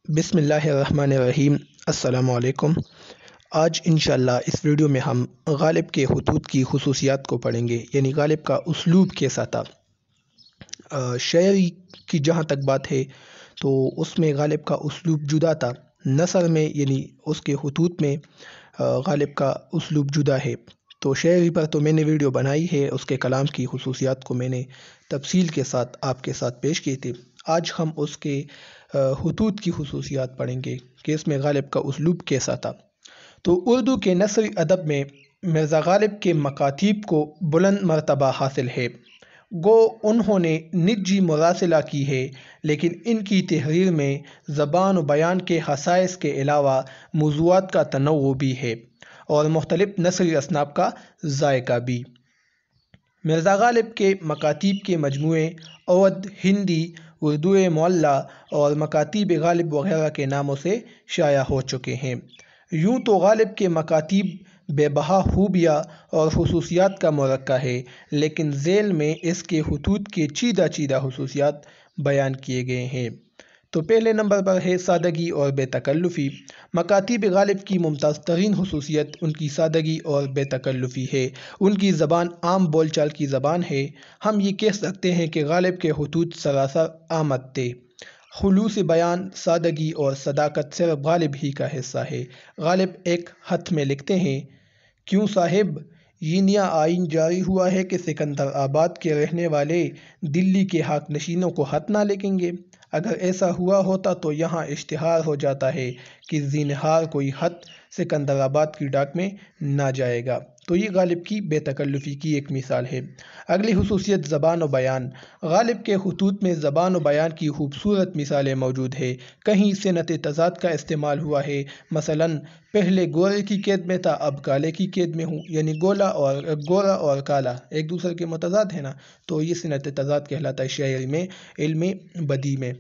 بسم اللہ الرحمن الرحیم۔ السلام علیکم۔ آج انشاءاللہ اس ویڈیو میں ہم غالب کے خطوط کی خصوصیات کو پڑھیں گے، یعنی غالب کا اسلوب کیسا تھا۔ شاعری کی جہاں تک بات ہے تو اس میں غالب کا اسلوب جدا تھا۔ نثر میں یعنی اس کے خطوط میں غالب کا اسلوب جدا ہے۔ تو شاعری پر تو میں نے ویڈیو بنائی ہے، اس کے کلام کی خصوصیات کو میں نے تفصیل کے ساتھ آپ کے ساتھ پیش کیے تھے۔ آج ہم اس کے خطوط کی خصوصیات پڑھیں گے کہ اس میں غالب کا اسلوب کیسا تھا۔ تو اردو کے نثری ادب میں مرزا غالب کے مکاتیب کو بلند مرتبہ حاصل ہے۔ گو انہوں نے نجی مراسلہ کی ہے، لیکن ان کی تحریر میں زبان و بیان کے خصائص کے علاوہ موضوعات کا تنوع بھی ہے اور مختلف نثری اصناف کا ذائقہ بھی۔ مرزا غالب کے مکاتیب کے مجموعے اودھ، ہندی، اردو معلیٰ اور مکاتیب غالب وغیرہ کے ناموں سے شائع ہو چکے ہیں۔ یوں تو غالب کے مکاتیب بے بہا خوبیاں اور خصوصیات کا مرکہ ہے، لیکن ذیل میں اس کے خطوط کے چیدہ خصوصیات بیان کیے گئے ہیں۔ تو پہلے نمبر پر ہے سادگی اور بے تکلفی۔ مکاتیب غالب کی ممتاز ترین خصوصیت ان کی سادگی اور بے تکلفی ہے۔ ان کی زبان عام بول چال کی زبان ہے۔ ہم یہ کہہ سکتے ہیں کہ غالب کے خطوط سراسر آمد تھے۔ خلوص بیان، سادگی اور صداقت صرف غالب ہی کا حصہ ہے۔ غالب ایک خط میں لکھتے ہیں: کیوں صاحب، یہ نیا آئین جاری ہوا ہے کہ سکندر آباد کے رہنے والے دلی کے حق نشینوں کو خط نہ لکھیں گے؟ اگر ایسا ہوا ہوتا تو یہاں اشتہار ہو جاتا ہے کہ زینہار کوئی خط سکندر آباد کی ڈاک میں نہ جائے گا۔ تو یہ غالب کی بے تکلفی کی ایک مثال ہے۔ اگلی خصوصیت زبان و بیان۔ غالب کے خطوط میں زبان و بیان کی خوبصورت مثالیں موجود ہیں۔ کہیں صنعت تضاد کا استعمال ہوا ہے، مثلاً پہلے گورے کی قید میں تھا، اب کالے کی قید میں ہوں، یعنی گورا اور کالا ایک دوسرے کے متضاد ہے نا، تو یہ صنعت تضاد کہلاتا ہے شاعری میں، علم بدیع میں۔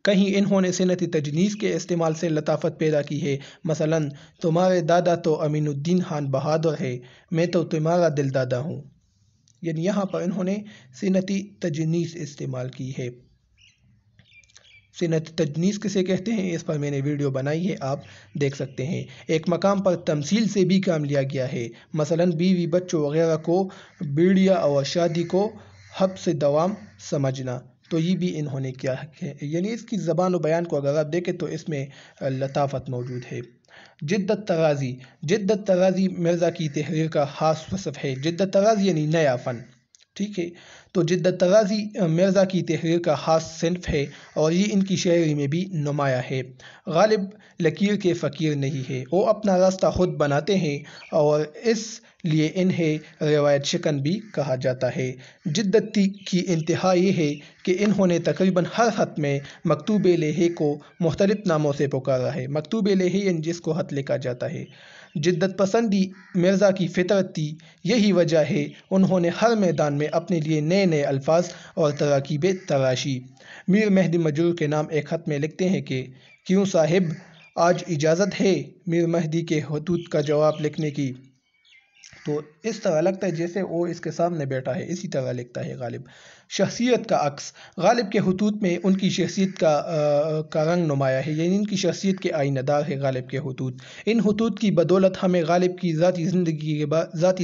کہیں انہوں نے صنعت تجنیس کے استعمال سے لطافت پیدا کی ہے، مثلاً تمہارے دادا تو امین الدین خان بہادر ہے، میں تو تمہارا دل دادا ہوں، یعنی یہاں پر انہوں نے صنعت تجنیس استعمال کی ہے۔ صنعت تجنیس کسے کہتے ہیں، اس پر میں نے ویڈیو بنائی ہے، آپ دیکھ سکتے ہیں۔ ایک مقام پر تمثیل سے بھی کام لیا گیا ہے، مثلاً بیوی بچوں وغیرہ کو بیڑیا اور شادی کو حبس دوام سمجھنا، تو یہ بھی انہوں نے کیا ہے، یعنی اس کی زبان و بیان کو اگر آپ دیکھیں تو اس میں لطافت موجود ہے۔ جدت ترازی۔ جدت ترازی مرزا کی تحریر کا خاص وصف ہے۔ جدت ترازی یعنی نیا فن، ٹھیک ہے۔ تو جدت ترازی مرزا کی تحریر کا خاص صنف ہے اور یہ ان کی شاعری میں بھی نمایاں ہے۔ غالب لکیر کے فقیر نہیں ہے، وہ اپنا راستہ خود بناتے ہیں اور اس لیے انہیں روایت شکن بھی کہا جاتا ہے۔ جدت کی انتہا یہ ہے کہ انہوں نے تقریباً ہر خط میں مکتوب لوحے کو مختلف ناموں سے پکارا ہے۔ مکتوب لوحے یعنی جس کو خط لکھا جاتا ہے۔ جدت پسندی مرزا کی فطرت تھی، یہی وجہ ہے انہوں نے ہر میدان میں اپنے لیے نئے الفاظ اور تراکیبیں تراشی۔ میر مہدی مجروح کے نام ایک خط میں لکھتے ہیں کہ کیوں صاحب، آج اجازت ہے میر مہدی کے خطوط کا جواب لکھنے کی؟ تو اس طرح لگتا ہے جیسے وہ اس کے سامنے بیٹھا ہے، اسی طرح لکھتا ہے غالب۔ شخصیت کا عکس۔ غالب کے خطوط میں ان کی شخصیت کا رنگ نمایاں ہے، یعنی ان کی شخصیت کے آئینہ دار ہے غالب کے خطوط۔ ان خطوط کی بدولت ہمیں غالب کی ذاتی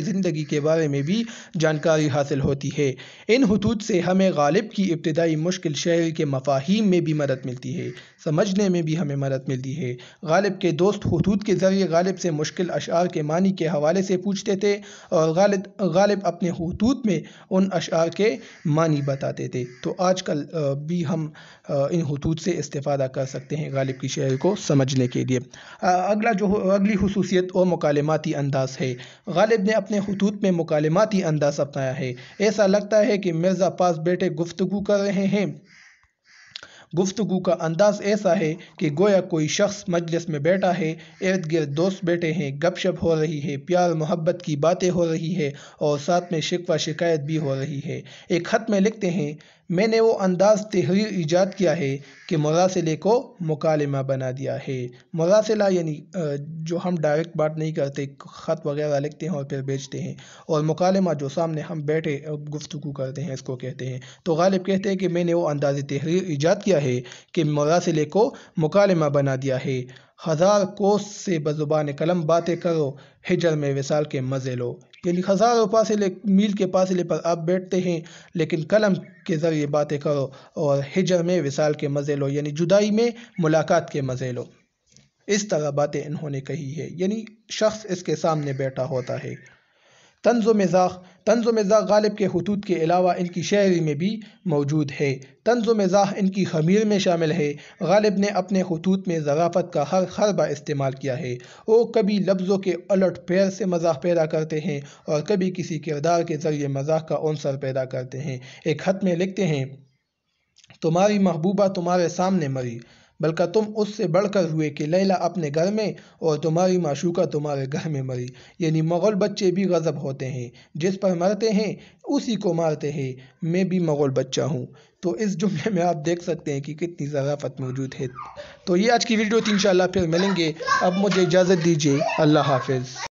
زندگی کے بارے میں بھی جانکاری حاصل ہوتی ہے۔ ان خطوط سے ہمیں غالب کی ابتدائی مشکل شاعری کے مفاہیم میں بھی مدد ملتی ہے، سمجھنے میں بھی ہمیں مدد ملتی ہے۔ غالب کے دوست خطوط کے ذریعے غالب سے مشکل اشعار کے معنی کے حوالے سے پوچھتے تھے اور غالب اپنے خطوط میں ان اشعار کے معنی بتاتے تھے۔ تو آج کل بھی ہم ان خطوط سے استفادہ کر سکتے ہیں غالب کی شاعری کو سمجھنے کے لیے۔ اگلی خصوصیت اور مکالماتی انداز ہے۔ غالب نے اپنے خطوط میں مکالماتی انداز اپنایا ہے۔ ایسا لگتا ہے کہ مرزا پاس بیٹھے گفتگو کر رہے ہیں۔ گفتگو کا انداز ایسا ہے کہ گویا کوئی شخص مجلس میں بیٹھا ہے، ارد گرد دوست بیٹھے ہیں، گپ شپ ہو رہی ہے، پیار محبت کی باتیں ہو رہی ہے اور ساتھ میں شکوہ شکایت بھی ہو رہی ہے۔ ایک خط میں لکھتے ہیں: میں نے وہ انداز تحریر ایجاد کیا ہے کہ مراسلے کو مکالمہ بنا دیا ہے۔ مراسلہ یعنی جو ہم ڈائریکٹ بات نہیں کرتے، خط وغیرہ لکھتے ہیں اور پھر بیچتے ہیں، اور مکالمہ جو سامنے ہم بیٹھے گفتگو کرتے ہیں، اس کو کہتے ہیں۔ تو غالب کہتے ہیں کہ میں نے وہ انداز تحریر ایجاد کیا ہے کہ مراسلے کو مکالمہ بنا دیا ہے۔ ہزار کوس سے بزبان قلم باتیں کرو، ہجر میں وصال کے مزے لو۔ یعنی ہزاروں میل کے فاصلے پر آپ بیٹھتے ہیں، لیکن قلم کے ذریعے باتیں کرو اور ہجر میں وصال کے مزے لو، یعنی جدائی میں ملاقات کے مزے لو۔ اس طرح باتیں انہوں نے کہی ہے، یعنی شخص اس کے سامنے بیٹھا ہوتا ہے۔ طنز و مزاح غالب کے خطوط کے علاوہ ان کی شاعری میں بھی موجود ہے۔ طنز و مزاح ان کی خمیر میں شامل ہے۔ غالب نے اپنے خطوط میں ظرافت کا ہر حربہ استعمال کیا ہے۔ وہ کبھی لفظوں کے الٹ پھیر سے مزاح پیدا کرتے ہیں اور کبھی کسی کردار کے ذریعے مزاح کا عنصر پیدا کرتے ہیں۔ ایک خط میں لکھتے ہیں، تمہاری محبوبہ تمہارے سامنے مری، بلکہ تم اس سے بڑھ کر ہوئے کہ لیلا اپنے گھر میں اور تمہاری معشوقہ تمہارے گھر میں مری۔ یعنی مغل بچے بھی غضب ہوتے ہیں، جس پر مرتے ہیں اسی کو مارتے ہیں، میں بھی مغل بچہ ہوں۔ تو اس جملے میں آپ دیکھ سکتے ہیں کہ کتنی ظرافت موجود ہے۔ تو یہ آج کی ویڈیو تھی، انشاءاللہ پھر ملیں گے۔ اب مجھے اجازت دیجیے، اللہ حافظ۔